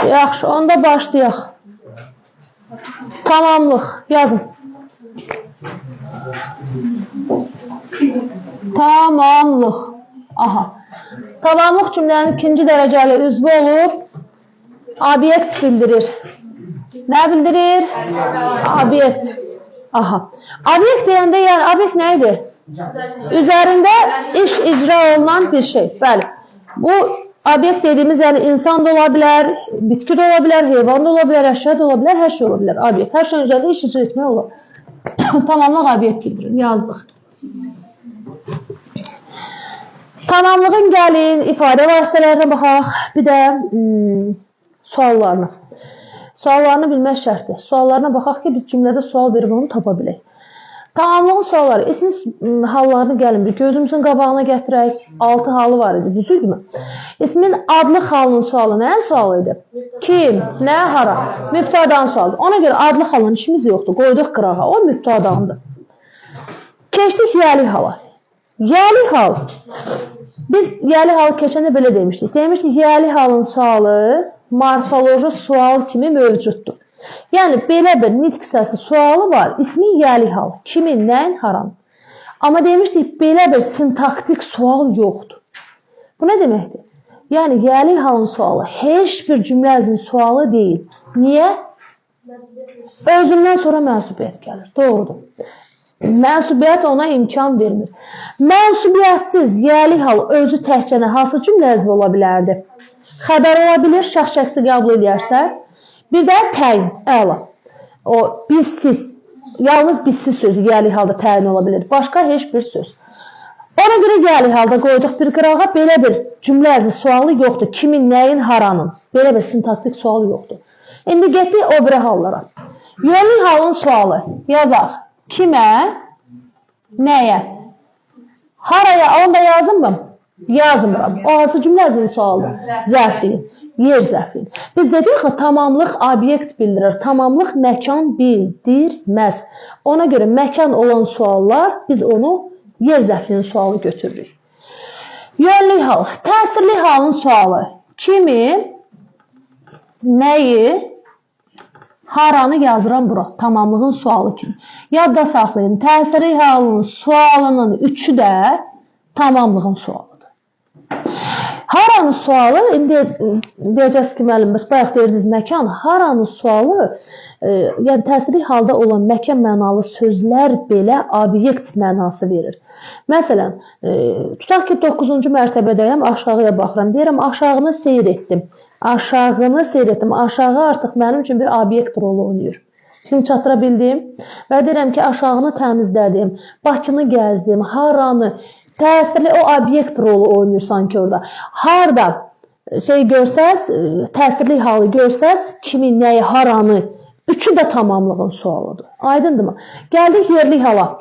Yaxşı, onda başlayaq. Tamamlıq, yazın. Tamamlıq. Aha. Tamamlıq cümlənin ikinci dərəcəli üzvü olub, obyekt bildirir. Nə bildirir? Obyekt. Aha. Obyekt deyəndə, yəni, obyekt nə idi? Üzərində iş icra olunan bir şey. Bəli. Bu obyekt dediğimiz yani insan da olabilir, bitki de olabilir, heyvan da olabilir, eşya da olabilir, her şey olabilir. Obyekt. Her şeyin üzerinde iş icra etme olur. Tamamlıq obyekt bildirir. Yazdık. Tamamlığın gəlin, ifadə vasitələrinə baxaq. Bir də suallarına. Suallarını bilmək şərtdir. Suallarına baxaq ki, biz cümlədə sual verib onu tapa bilək. Tamamlığın sualları. İsmin hallarını gəlin bir gözümüzün qabağına gətirək. 6 halı var idi. Düzüldürmü? İsmin adlı halının sualı nəyin sualı idi? Kim? Nə? Hara? Mübtədan sualı. Ona görə adlı halının işimiz yoxdur. Qoyduq qırağa. O mübtədandır. Keçdik yəli hala. Yəli hal. Biz yəli halı keçəndə belə demişdik. Demişdik yəli halın sualı morfoloji sual kimi mövcuddur. Yəni, belə bir nitq səsi sualı var. İsmi yəli hal. Kimin, nəyin, haranın. Amma demişdik, belə bir sintaktik sual yoxdur. Bu nə deməkdir? Yəni, yəli halın sualı heç bir cümləzin sualı deyil. Niyə? Özündən sonra mənsubiyyət gəlir. Doğrudur. Mənsubiyyət ona imkan vermir. Mənsubiyyətsiz yəli hal özü təhcənə hansı cümlə əzvi ola bilərdi? Xəbər ola bilir, şəxs şəxsi qəbul edərsə. Bir də təyin, əla. O, bizsiz, yalnız bizsiz sözü yəli halda təyin ola bilir. Başqa heç bir söz. Ona görə yəli halda qoyduq bir qırağa belə bir cümlə əzvi sualı yoxdur. Kimin, nəyin, haranın. Belə bir sintaktik sualı yoxdur. İndi getdik o biri hallara. Yönlü halın sualı yazaq. Kimə, nəyə? Haraya, onu da yazın mı? Yazmıram. O hansı cümlə əzvi sualıdır? Zərfliyin. Yer zərfliyin. Biz dedik ki, tamamlıq obyekt bildirir. Tamamlıq məkan bildirməz. Ona görə məkan olan suallar, biz onu yer zərfliyin sualı götürürük. Yönlü hal. Təsirli halın sualı. Kimi, nəyi, haranı yazıram bura. Tamamlığın sualı kimi. Yadda saxlayın. Təsirli halın sualının üçü də tamamlığın sualıdır. Haranın sualı, indi deyəcəz ki, müəllim, biz bayaq deyirdiniz məkan, haranın sualı, yəni təsirli halda olan məkan mənalı sözlər belə obyekt mənası verir. Məsələn, tutaq ki, 9-cu mərtəbədəyəm, aşağıya baxıram, deyirəm, aşağını seyr etdim. Aşağını seyr etdim, aşağı artıq mənim üçün bir obyekt rolu oynayır. Şimdi çatıra bildim və deyirəm ki, aşağını təmizlədim, Bakını gəzdim, haranı, təsirli o obyekt rolu oynayır sanki orada. Harada şey görsəz, təsirli halı görsəz, kimin, nəyi, haranı, üçü də tamamlığın sualıdır. Aydındır mı? Gəldik yerli hala.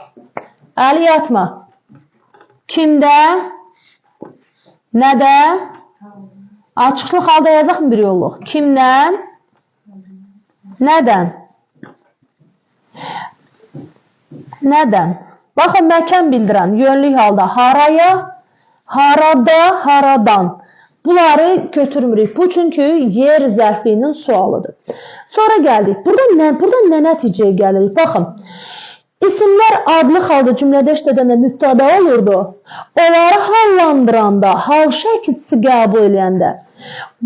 Əli yatma. Kimdə? Nədə? Açıqlıq halda yazaq mı bir yolluq? Kimdən? Nədən? Nədən? Baxın, məkan bildirən, yönlü halda haraya, harada, haradan. Bunları götürmürük. Bu çünki yer zərfliyinin sualıdır. Sonra gəldik. Burada nə nəticəyə gəlirik? Baxın, isimlər adlı halda cümlədə işlədəndə mübtəda olurdu. Onları hallandıranda, hal şəkilsi qəbul edəndə,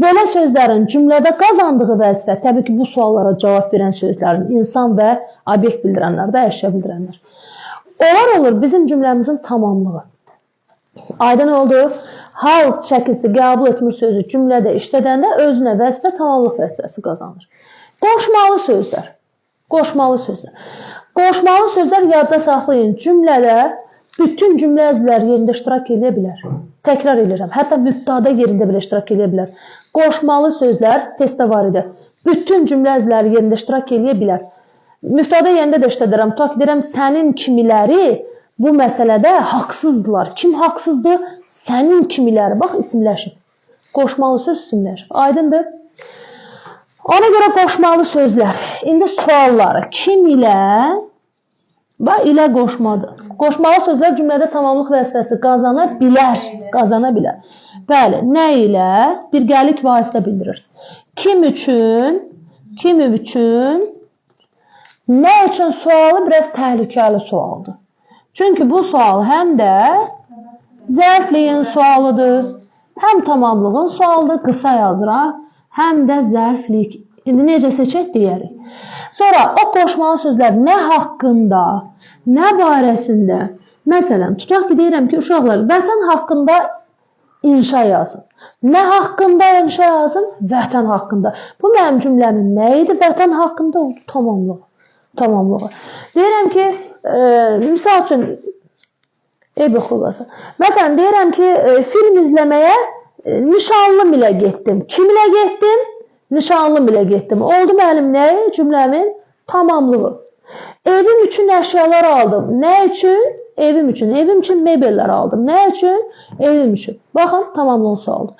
belə sözlərin cümlədə qazandığı vəzifə, təbii ki, bu suallara cavab verən sözlərin insan və obyekt bildirənlər də əşya bildirənlər. Onlar olur bizim cümləmizin tamamlığı. Aydın oldu. Hal şəkilsi qəbul etmir sözü cümlədə işlədəndə özünə vəzifə tamamlıq vəzifəsi qazanır. Qoşmalı sözlər. Qoşmalı sözlər. Qoşmalı sözlər yadda saxlayın. Cümlədə bütün cümlə əzvləri yerində iştirak edə bilər. Təkrar edirəm. Hətta mübtada yerində belə iştirak edə bilər. Qoşmalı sözlər testdə var idi. Bütün cümlə əzvləri yerində iştirak edə bilər. Mübtada yerində də işlədirəm. Tutaq deyirəm, sənin kimiləri bu məsələdə haqsızdılar. Kim haqsızdır? Sənin kimiləri. Bax, isimləşir. Qoşmalı söz isimləşir. Aydındır? Ona görə qoşmalı sözlər. İndi sualları. Kim ilə? Bax, ilə qoşmadır. Qoşmalı sözlər cümlədə tamamlıq vəzifəsi qazana bilər. Qazana bilər. Bəli, nə ilə? Birgəlik vasitə bildirir. Kim üçün? Kim üçün? Nə üçün sualı biraz təhlükəli sualdır. Çünki bu sual həm də zərfliyin sualıdır, həm tamamlığın sualıdır, qısa yazıram, həm də zərflik. İndi necə seçək deyərik. Sonra o qoşmalı sözlər nə haqqında, nə barəsində. Məsələn, tutaq ki, deyirəm ki, uşaqlar, vətən haqqında inşa yazın. Nə haqqında inşa yazın? Vətən haqqında. Bu mənim cümləmin nə idi? Vətən haqqında oldu tamamlığı. Deyirəm ki, misal üçün, məsələn, deyirəm ki, film izləməyə nişanlım ilə getdim. Kim ilə getdim? Nişanlım ilə getdim. Oldu mənim nə? Cümləmin tamamlığı. Evim üçün əşyalar aldım. Nə üçün? Evim üçün. Evim üçün mebellər aldım. Nə üçün? Evim üçün. Baxın, tamamlığın sualıdır.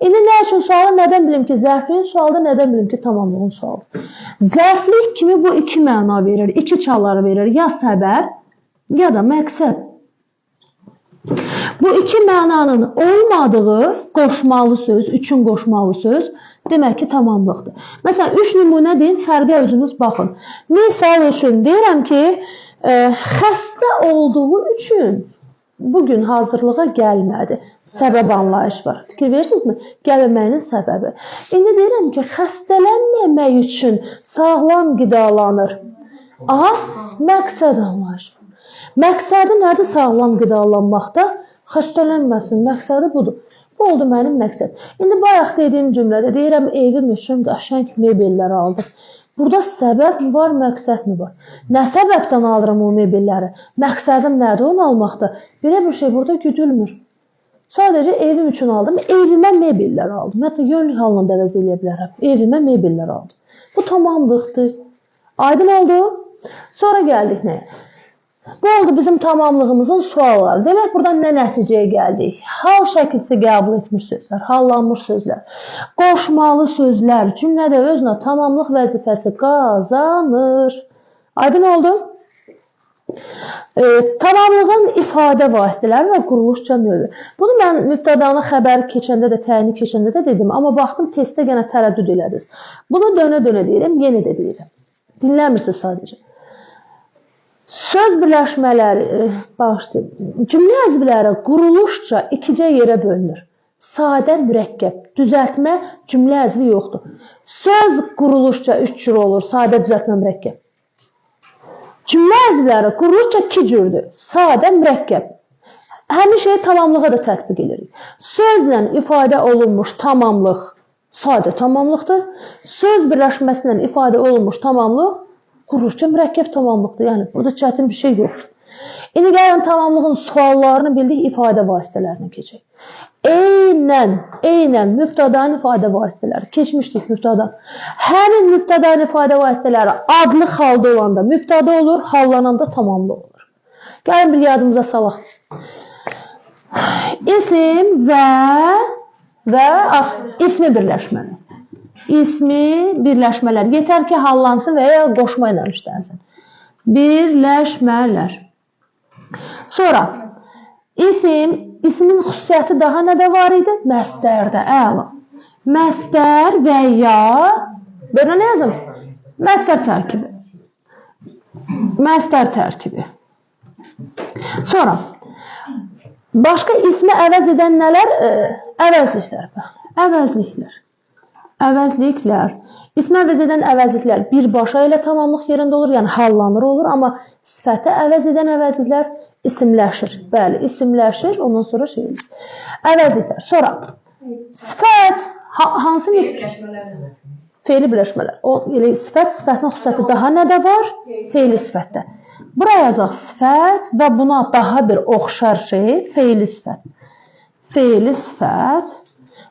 İndi nə üçün sualı? Nədən bilim ki, zərfliyin sualıdır, nədən bilim ki, tamamlığın sualıdır. Zərflik kimi bu iki məna verir, iki çaları verir. Ya səbəb, ya da məqsəd. Bu iki mənanın olmadığı qoşmalı söz, üçün qoşmalı söz, demək ki, tamamlıqdır. Məsələn, 3 nümunə deyin, fərqə özünüz baxın. Misal üçün deyirəm ki, xəstə olduğu üçün bugün hazırlığa gəlmədi. Səbəb anlayış var. Fikir verirsinizmi? Gəlməyinin səbəbi. İndi deyirəm ki, xəstələnməmək üçün sağlam qidalanır. Aha, məqsəd anlayış. Məqsədi nədir sağlam qidalanmaqda? Xəstələnməsin, məqsədi budur. Bu oldu mənim məqsəd. İndi bayaq dediyim cümlədə deyirəm, evim üçün qəşəng mebellər aldım. Burada səbəb mi var, məqsəd mi var? Nə səbəbdən alıram o mebelləri? Məqsədim nədir onu almaqda? Belə bir şey burada güdülmür. Sadəcə evim üçün aldım, evimə mebellər aldım. Hətta yönlük halını da əvəz eləyə bilərəm. Evimə mebellər aldım. Bu tamamlıqdır. Aydın oldu. Sonra gəldik nəyə? Bu oldu bizim tamamlığımızın sualları. Demək, buradan nə nəticəyə gəldik? Hal şəkilsi qəbul etmiş sözlər, hallanmış sözlər, qoşmalı sözlər, cümlədə özünə tamamlıq vəzifəsi qazanır. Aydın oldu? Tamamlığın ifadə vasitələri və quruluşca növü. Bunu mən mübtədanı xəbəri keçəndə də, təyini keçəndə də dedim, amma baxdım testdə yenə tərəddüd elədiniz. Bunu dönə-dönə deyirəm, yenə də deyirəm. Dinləmirsiniz sadəcə. Söz birləşmələri, cümlə əzvləri quruluşca ikicə yerə bölünür. Sadə, mürəkkəb, düzəltmə, cümlə əzvi yoxdur. Söz quruluşca 3 cür olur, sadə, düzəltmə, mürəkkəb. Cümlə əzvləri quruluşca 2 cürdür, sadə, mürəkkəb. Həmin şeyi tamamlığa da tətbiq edirik. Sözlə ifadə olunmuş tamamlıq sadə tamamlıqdır. Söz birləşməsilə ifadə olunmuş tamamlıq quruluşca mürəkkəb tamamlıqdır. Yəni, burada çətin bir şey yoxdur. İndi gəlin tamamlığın suallarını bildik, ifadə vasitələrinə keçək. Eynən mübtədanın ifadə vasitələri. Keçmişdik mübtəda. Həmin mübtədanın ifadə vasitələri adlı halda olanda mübtəda olur, hallananda tamamlı olur. Gəlin bir yadımıza salaq. İsim və ismi birləşməli. İsmi birləşmələr. Yetər ki, hallansın və ya qoşma ilə işlənsin. Birləşmələr. Sonra, ismin xüsusiyyəti daha nədə var idi? Məstərdə, əla. Məstər və ya, belə nə yazım? Məstər tərkibi. Məstər tərkibi. Sonra, başqa ismi əvəz edən nələr? Əvəzliklər. Əvəzliklər. İsmi əvəz edən əvəzliklər birbaşa ilə tamamlıq yerində olur, yəni hallanır olur, amma sifəti əvəz edən əvəzliklər isimləşir. Bəli, isimləşir, ondan sonra şey olur. Əvəzliklər. Sonra, sifət, hansı birləşmələrdir? Fe'li birləşmələr. Sifət, sifətin xüsusiyyəti daha nədə var? Fe'li sifətdə. Buraya yazaq sifət və buna daha bir oxşar şey, fe'li sifət. Fe'li sifət.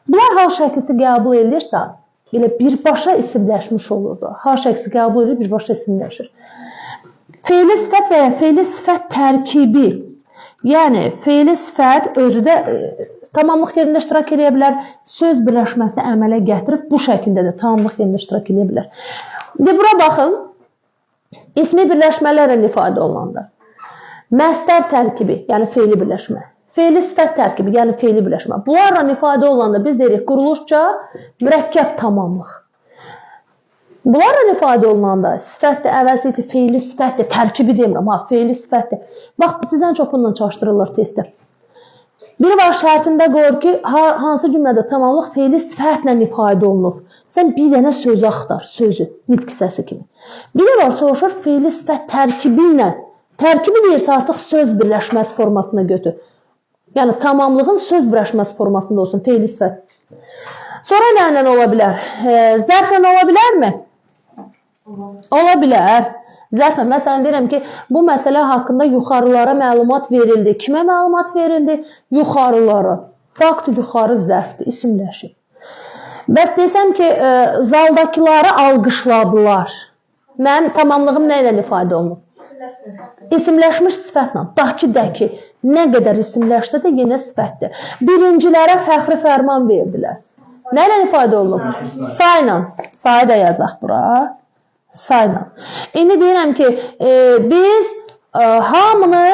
Bunlar hal şəklisi qəbul edilirsə, belə birbaşa isimləşmiş olurdu. Hal şəklisi qəbul edilir, birbaşa isimləşir. Fe'li sifət və ya fe'li sifət tərkibi. Yəni, fe'li sifət özü də tamamlıq yerində iştirak edə bilər. Söz birləşməsi əmələ gətirib bu şəkildə də tamamlıq yerində iştirak edə bilər. Bura baxın, ismi birləşmələrlə ifadə olunanda. Məstər tərkibi, yəni fe'li birləşmə. Fe'li sifət tərkibi, yəni fe'li birləşmə. Bunlarla ifadə olanda biz deyirik quruluşca mürəkkəb tamamlıq. Bunlarla ifadə olunanda sifətdir, əvəzlidir, feili sifətdir, tərkibi demirəm, feili sifətdir. Bax, sizdən çox bununla çaşdırırlar testdə. Biri var şərtində qoyur ki, hansı cümlədə tamamlıq feili sifətlə ifadə olunur. Sən bir dənə sözü axtar, sözü, nitq səsi kimi. Biri var soruşur feili sifət tərkibi ilə. Tərkibi deyirsə artıq söz birləşməsi formasına götür. Yəni tamamlığın söz birləşməsi formasında olsun feili sifət. Sonra nə ola bilər? Zərflə ola bilərmi? Ola bilər. Zərflə, məsələn deyirəm ki, bu məsələ haqqında yuxarılara məlumat verildi. Kimə məlumat verildi? Yuxarılara. Fakt yuxarı zərfdir, isimləşir. Bəs desəm ki, zaldakıları alqışladılar. Mənim tamamlığım nə ilə ifadə olunur? İsimləşmiş sifətlə. Daki, dəki. Nə qədər isimləşsə də yenə sifətdir. Birincilərə fəxri fərman verdilər. Nə ilə ifadə olunur? Sayla. Sayı da yazaq bura. Sayla. İndi deyirəm ki, biz hamını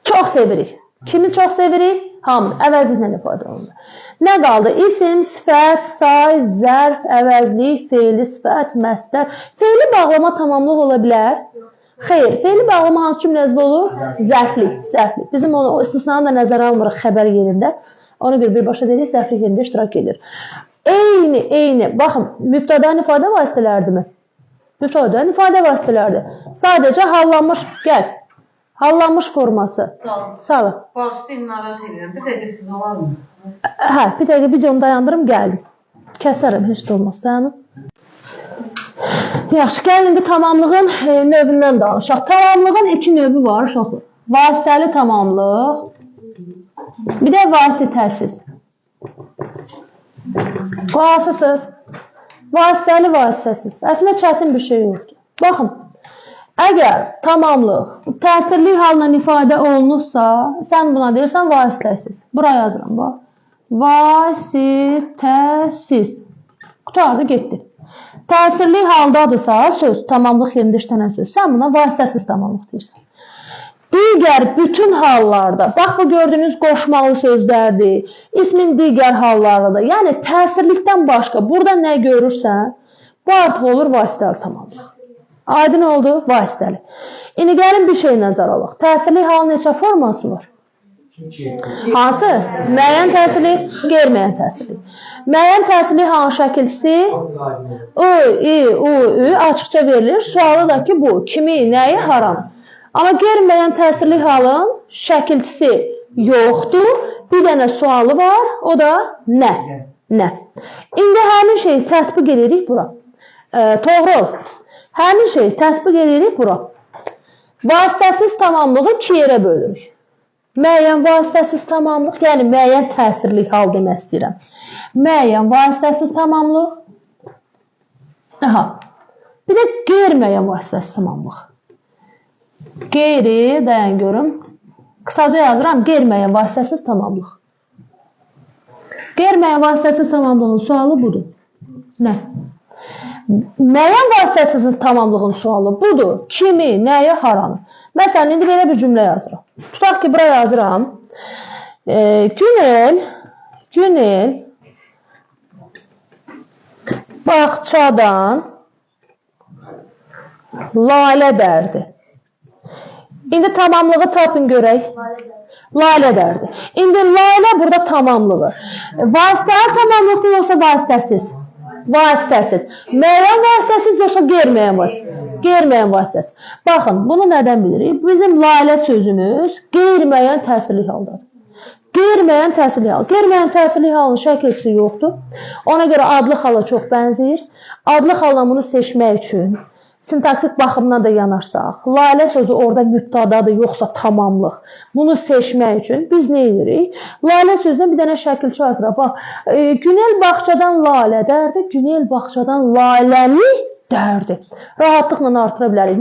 çox sevirik. Kimi çox sevirik? Hamını. Əvəzliklə ifadə olunur. Nə qaldı? İsim, sifət, say, zərf, əvəzlik, feili sifət, məsdər. Feili bağlama tamamlıq ola bilər? Xeyr. Feili bağlama hansı cümləzdə olur? Zərflik. Zərflik. Bizim o istisnanı da nəzərə almırıq xəbər yerində. Ona görə birbaşa deyilik, zərflik yerində iştirak edir. Eyni. Baxın, mübtədən ifadə vasitələrdirmi? Mübtədən ifadə vasitələrdir. Sadəcə hallanmış, gəl. Hallanmış forması. Sağ. Bağışlayın, narahat edirəm. Bir dəqiqə siz olarmı? Hə, bir dəqiqə videomu dayandırım, gəldim. Kəsərəm, heç də olmaz, dayanım. Yaxşı, gəlin indi tamamlığın növündən danışaq. Tamamlığın iki növü var, uşaqlar. Vasitəli tamamlıq, bir də vasitəsiz. Qularsınız. Vasitəli, vasitəsiz. Əslində çətin bir şey yoxdur. Baxın, əgər tamamlıq təsirli halla ifadə olunursa, sən buna deyirsən vasitəsiz. Bura yazıram, bax. Vasitəsiz. Qutardı, getdi. Təsirli haldadırsa söz, tamamlıq yerində işlənən söz. Sən buna vasitəsiz tamamlıq deyirsən. Digər bütün hallarda, bax bu gördüyünüz qoşmalı sözlərdir, ismin digər hallarıdır. Yəni təsirlikdən başqa, burada nə görürsən, bu artıq olur vasitəli tamamlıq. Aydın oldu, vasitəli. İndi gəlin bir şey nəzər alaq. Təsirli halın neçə forması var? Hansı? Müəyyən təsirli, qeyri-müəyyən təsirli. Müəyyən təsirli halın şəkilçisi ü açıqca verilir. Sualı da ki bu, kimi, nəyi, haranı. Amma qeyri-müəyyən təsirli halın şəkilçisi yoxdur. Bir dənə sualı var, o da nə? Nə? İndi həmin şeyi tətbiq edirik bura. Doğru. Həmin şeyi tətbiq edirik bura. Vasitəsiz tamamlığı iki yerə bölürük. Müəyyən vasitəsiz tamamlıq, yəni müəyyən təsirli hal demək istəyirəm. Müəyyən vasitəsiz tamamlıq. Aha. Bir də qeyri-müəyyən vasitəsiz tamamlıq. Qeyri, dayan görüm. Qısaca yazıram, qeyri-müəyyən vasitəsiz tamamlıq. Qeyri-müəyyən vasitəsiz tamamlığın sualı budur. Nə? Müəyyən vasitəsiz tamamlığın sualı budur. Kimi, nəyi, haranı. Məsələn, indi belə bir cümlə yazıram. Tutaq ki, bura yazıram. Günel bağçadan lalə dərdi. İndi tamamlığı tapın görək. Lalə dərdi. İndi lalə burada tamamlığı. Vasitəli tamamlıqdır yoxsa vasitəsiz? Vasitəsiz. Müəyyən vasitəsiz yoxsa qeyri-müəyyən vasitəsiz? Qeyri-müəyyən vasitəsiz. Baxın, bunu nədən bilirik? Bizim lalə sözümüz qeyri-müəyyən təsirli haldadır. Qeyri-müəyyən təsirli hal. Qeyri-müəyyən təsirli halın şəkilçisi yoxdur. Ona görə adlı hala çox bənzəyir. Adlı hala bunu seçmək üçün sintaktik baxımına da yanaşsaq, lalə sözü orada mübtadadır, yoxsa tamamlıq. Bunu seçmək üçün biz nə edirik? Lalə sözünə bir dənə şəkilçi artıraq. Bax, Günel bağçadan lalə dərdi, Günel bağçadan laləli dərdi. Rahatlıqla artıra bilərik.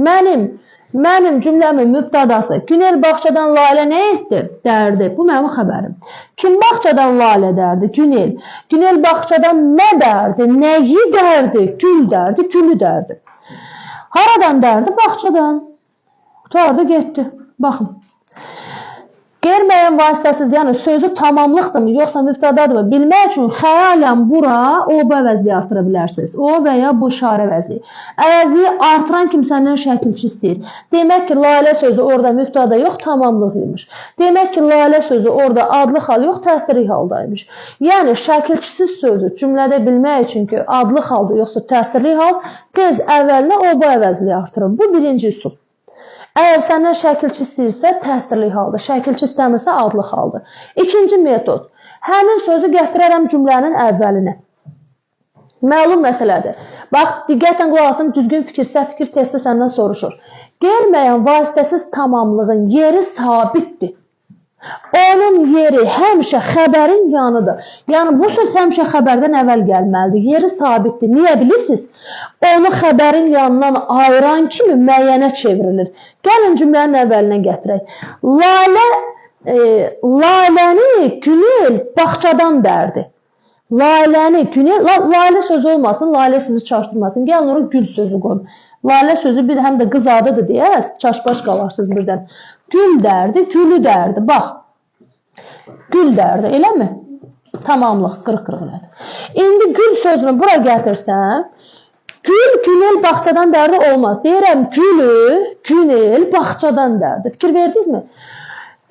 Mənim cümləmin mübtadası Günel bağçadan lalə nə etdi? Dərdi. Bu mənim xəbərim. Kim bağçadan lalə dərdi? Günel. Günel bağçadan nə dərdi? Nəyi dərdi? Gül dərdi, gülü dərdi. Haradan dərdi? Bağçadan. Qutardı, getdi. Baxın. Qeyri-müəyyən vasitəsiz, yəni sözü tamamlıqdırmı, yoxsa mübtədadırmı bilmək üçün xəyalən bura o-bu əvəzliyi artıra bilərsiniz. O və ya bu işarə əvəzliyi. Əvəzliyi artıran kimsəndən şəkilçi istəyir. Demək ki, Lalə sözü orada mübtəda yox, tamamlıq imiş. Demək ki, Lalə sözü orada adlı hal yox, təsirli haldaymış. Yəni, şəkilçisiz sözü cümlədə bilmək üçün ki, adlı halda yoxsa təsirli hal, tez əvvəlinə o-bu əvəzliyi artırır. Bu birinci üsul. Əgər səndən şəkilçi istəyirsə, təsirli haldır. Şəkilçi istəmirsə, adlı haldır. İkinci metod. Həmin sözü gətirərəm cümlənin əvvəlinə. Məlum məsələdir. Bax, diqqətən qulaq asın, düzgün fikir, səhv fikir testi səndən soruşur. Qeyri-müəyyən vasitəsiz tamamlığın yeri sabitdir. Onun yeri həmişə xəbərin yanıdır. Yəni, bu söz həmişə xəbərdən əvvəl gəlməlidir. Yeri sabitdir. Niyə bilirsiniz? Onu xəbərin yanından ayıran kimi müəyyənə çevrilir. Gəlin cümlənin əvvəlinə gətirək. Laləni Günel bağçadan dərdi. Laləni Günel, lalə sözü olmasın, lalə sizi çaşdırmasın. Gəlin onu gül sözü qoyun. Lalə sözü bir həm də qız adıdır deyə, çaşbaş qalarsınız birdən. Gül dərdi, gülü dərdi. Bax, gül dərdi, eləmi? Tamamlıq, qırıq-qırıq elədir. İndi gül sözünü bura gətirsən, gül, Günel bağçadan dərdi olmaz. Deyirəm, gülü, Günel bağçadan dərdi. Fikir verdinizmi?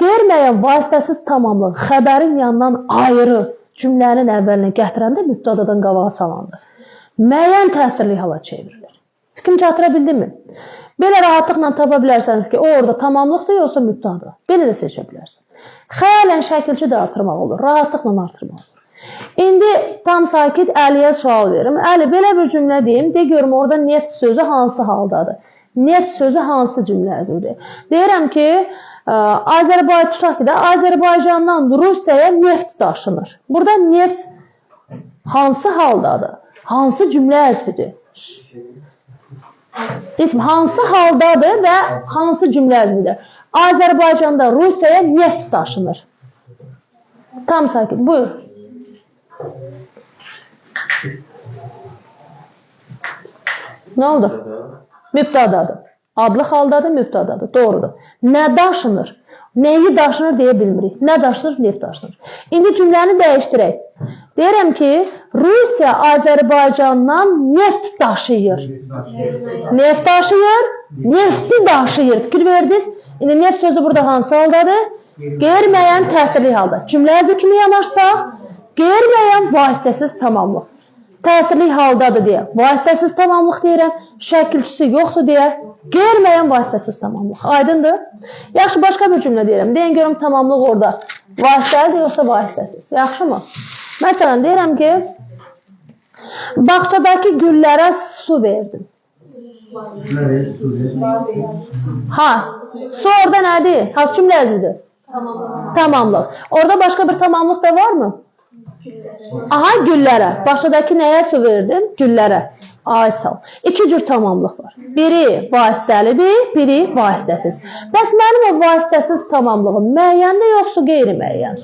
Qeyri-müəyyən vasitəsiz tamamlıq xəbərin yanından ayrı cümlənin əvvəlinə gətirəndə mübtədadan qabağa salandır. Müəyyən təsirli hala çevrilir. Fikrim çatıra bildimi? Belə rahatlıqla tapa bilərsəniz ki, o orada tamamlıqdır, yoxsa mübtəda. Belə də seçə bilərsiniz. Xəyalən şəkilçi də artırmaq olur, rahatlıqla artırmaq olur. İndi tam sakit Əliyə sual verim. Əli, belə bir cümlə deyim, de görüm orada neft sözü hansı haldadır? Neft sözü hansı cümlə əzimdir? Deyirəm ki, Azərbaycandan Rusiyaya neft daşınır. Burada neft hansı haldadır? Hansı cümlə əzvidir? İsm hansı haldadır və hansı cümlə əzvidir? Azərbaycanda Rusiyaya neft daşınır. Tam sakit, buyur. Nə oldu? Mübtədadır. Adlı haldadır, mübtədadır. Doğrudur. Nə daşınır? Nəyi daşınır deyə bilmirik. Nə daşınır? Neft daşınır. İndi cümləni dəyişdirək. Deyirəm ki, Rusiya Azərbaycandan neft daşıyır. Neft daşıyır, nefti daşıyır. Fikir verdiniz? İndi neft sözü burada hansı haldadır? Qeyri-müəyyən təsirli halda. Cümlə əzvi kimi yanarsaq, qeyri-müəyyən vasitəsiz tamamlıq. Təsirli haldadır deyə vasitəsiz tamamlıq deyirəm, şəkilçisi yoxdur deyə qeyri-müəyyən vasitəsiz tamamlıq. Aydındır? Yaxşı, başqa bir cümlə deyirəm. Deyin görüm tamamlıq orada vasitəlidir yoxsa vasitəsiz. Yaxşı mı? Məsələn, deyirəm ki, bağçadakı güllərə su verdim. Ha, su orada nədir? Hansı cümlə əzvidir? Tamamlıq. Orada başqa bir tamamlıq da var mı? Aha, güllərə. Bağçadakı nəyə su verdim? Güllərə. Ay sal. İki cür tamamlıq var. Biri vasitəlidir, biri vasitəsiz. Bəs mənim o vasitəsiz tamamlığım müəyyəndir, yoxsa qeyri-müəyyən?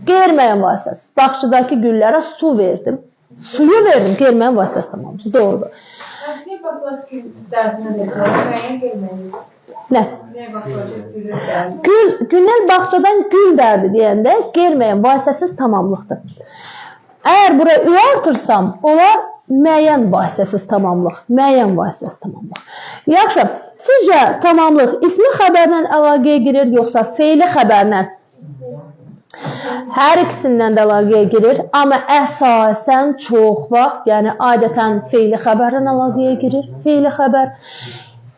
Qeyri-müəyyən vasitəsiz. Bağçadakı güllərə su verdim. Suyu verdim, qeyri-müəyyən vasitəsiz tamamlıq. Doğrudur. Nə? Günel bağçadan gül dərdi deyəndə qeyri-müəyyən vasitəsiz tamamlıqdır. Əgər buraya ü artırsam, olar müəyyən vasitəsiz tamamlıq. Müəyyən vasitəsiz tamamlıq. Yaxşı, sizcə tamamlıq ismi xəbərlə əlaqəyə girir, yoxsa feili xəbərlə? Hər ikisindən də əlaqəyə girir, amma əsasən çox vaxt, yəni adətən feili xəbərlə əlaqəyə girir. Feili xəbər.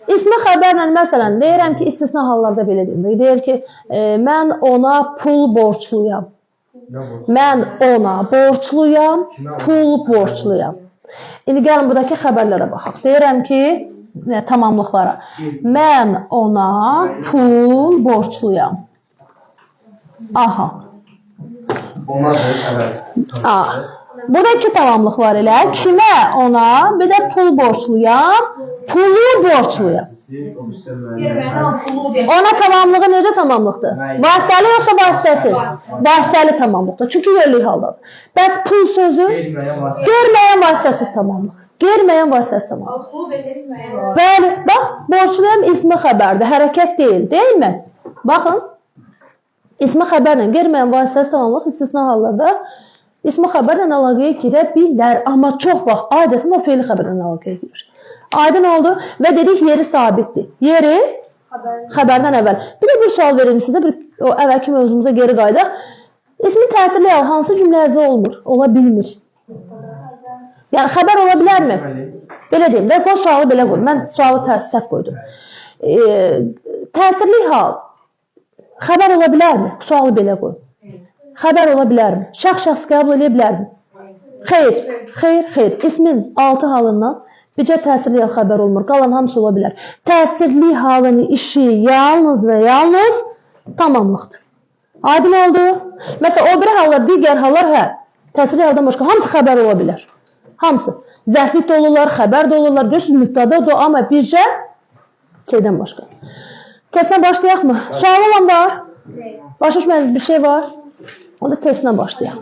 İsmi xəbərlə, məsələn, deyirəm ki, istisna hallarda belə deyim. Deyir ki, mən ona pul borçluyam. Mən ona borçluyam, pul borçluyam. İndi gəlin buradakı xəbərlərə baxaq. Deyirəm ki, tamamlıqlara. Mən ona pul borçluyam. Aha. Burada iki tamamlıq var elə. Kimə? Ona, bir də pul borçluyam, pulu borçluyam. Ona tamamlığı necə tamamlıqdır? Vasitəli yoxsa vasitəsiz? Vasitəli tamamlıqdır. Çünki yönlük haldadır. Bəs pul sözü? Qeyri-müəyyən vasitəsiz tamamlıq. Qeyri-müəyyən vasitəsiz tamamlıq. Bəli, bax, borçluyam ismi xəbərdir, hərəkət deyil, deyilmi? Baxın. İsmi xəbərlə qeyri-müəyyən vasitəsi tamamlıq istisna hallarda ismi xəbərlə əlaqəyə girə bilər, amma çox vaxt adətən o fe'li xəbərlə əlaqəyə girir. Aydın oldu və dedik yeri sabitdir. Yeri xəbərdən əvvəl. Bir də bir sual verim sizə, o əvvəlki mövzumuza geri qayıdaq. İsmin təsirli hal hansı cümlə əzvi olmur? Ola bilmir. Yəni xəbər ola bilərmi? Belə deyim, və o sualı belə qoyum. Mən sualı səhv qoydum. Təsirli hal xəbər ola bilərmi? Sualı belə qoyum. Xəbər ola bilərmi? Şəxs qəbul edə bilərmi? Xeyr. İsmin 6 halından bircə təsirli hal xəbər olmur. Qalan hamısı ola bilər. Təsirli halın işi yalnız və yalnız tamamlıqdır. Aydın oldu. Məsələn, o biri hallar, digər hallar təsirli haldan başqa hamısı xəbər ola bilər. Hamısı. Zərfli də olurlar, xəbər də olurlar, görürsünüz mübtəda da, amma bircə şeydən başqa. Testlə başlayaq mı? Sual olan var? Başa düşmədiniz bir şey var? Onda testlə başlayaq.